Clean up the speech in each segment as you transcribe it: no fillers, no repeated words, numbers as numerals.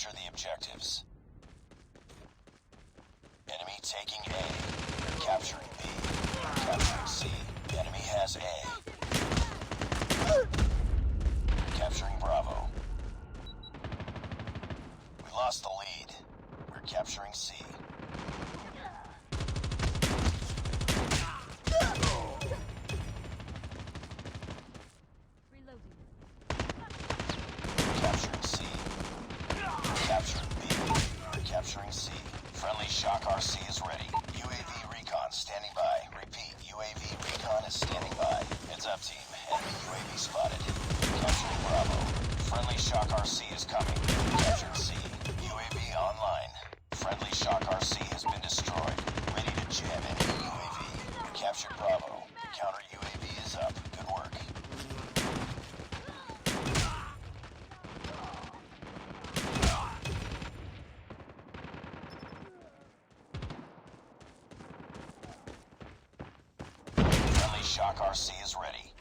Capture the objectives. Enemy taking A. They're capturing B. Capturing C. The enemy has A. Capturing Bravo. We lost the lead. We're capturing C. Capturing C. Capturing B. We're capturing C. Friendly Shock RC is ready. UAV recon standing by. Repeat, UAV recon is standing by. Heads up, team. Enemy UAV spotted. Capturing Bravo. Friendly Shock RC is coming. Captured C. UAV online. Friendly Shock RC has been destroyed. Ready to jam enemy UAV. We captured Bravo. Counter UAV is up. Good work. Friendly Shock RC is ready.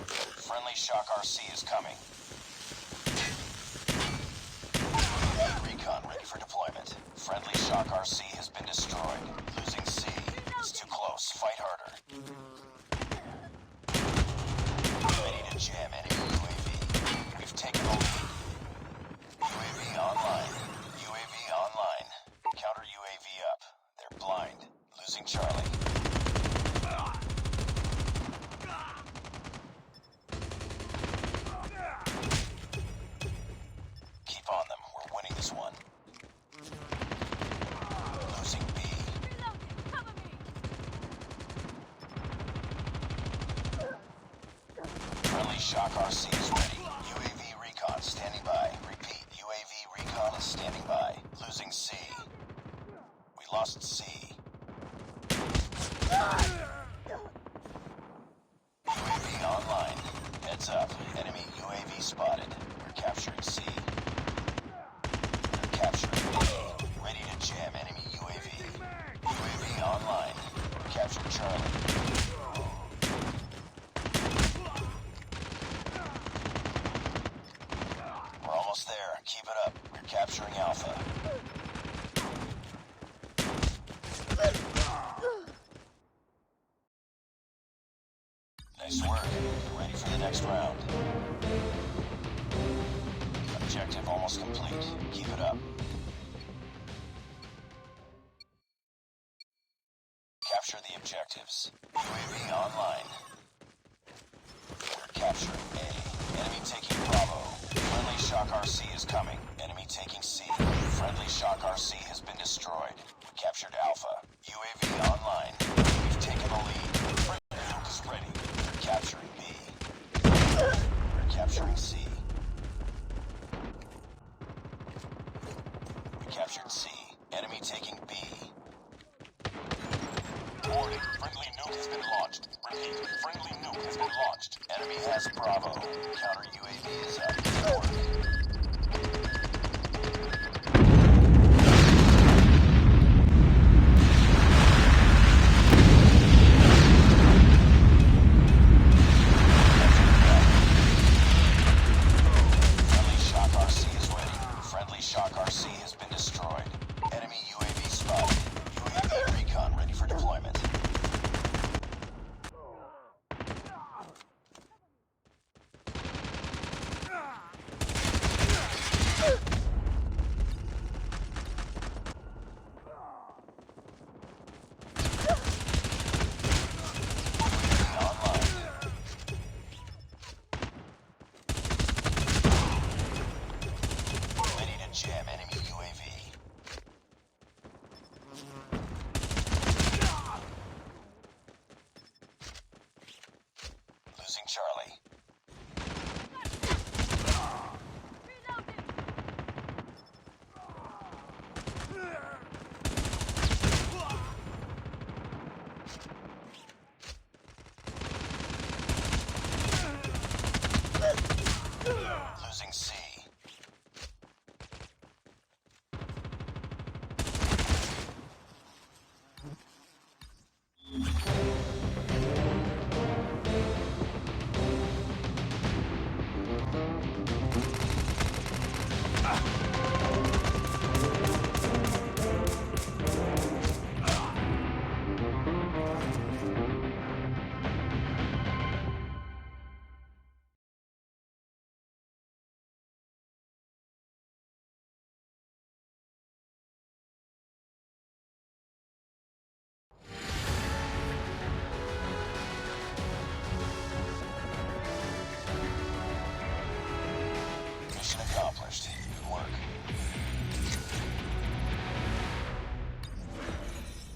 Friendly Shock RC is coming. Recon ready for deployment. Friendly Shock RC has been destroyed. Losing C. It's too close. Fight harder. Ready to jam enemy UAV. We've taken the lead. UAV online. UAV online. Counter UAV up. They're blind. Losing Charlie. Keep on them. We're winning this one. Losing B. Friendly Shock RC is ready. UAV recon standing by. Repeat, UAV recon is standing by. Losing C. We lost C. UAV online. Heads up. Enemy UAV spotted. We're capturing C. We're capturing A. Ready to jam enemy UAV. UAV online. We captured Charlie. We're almost there. Keep it up. We're capturing Alpha. Nice work. Get ready for the next round. Objective almost complete. Keep it up. Capture the objectives. UAV online. We're capturing A. Enemy taking Bravo. Friendly Shock RC is coming. Enemy taking C. Friendly Shock RC has been destroyed. We captured Alpha. UAV online. We've taken the lead. Friendly nuke is ready. We're capturing B. We're capturing C. We captured C. Enemy taking B. Warning, friendly nuke has been launched. Repeat, friendly nuke has been launched. Enemy has Bravo. Counter UAV is up. Good work. Friendly Shock RC is ready. Friendly Shock RC has been destroyed. Enemy UAV spotted. UAV recon ready for deployment. Jam enemy UAV. Losing Charlie.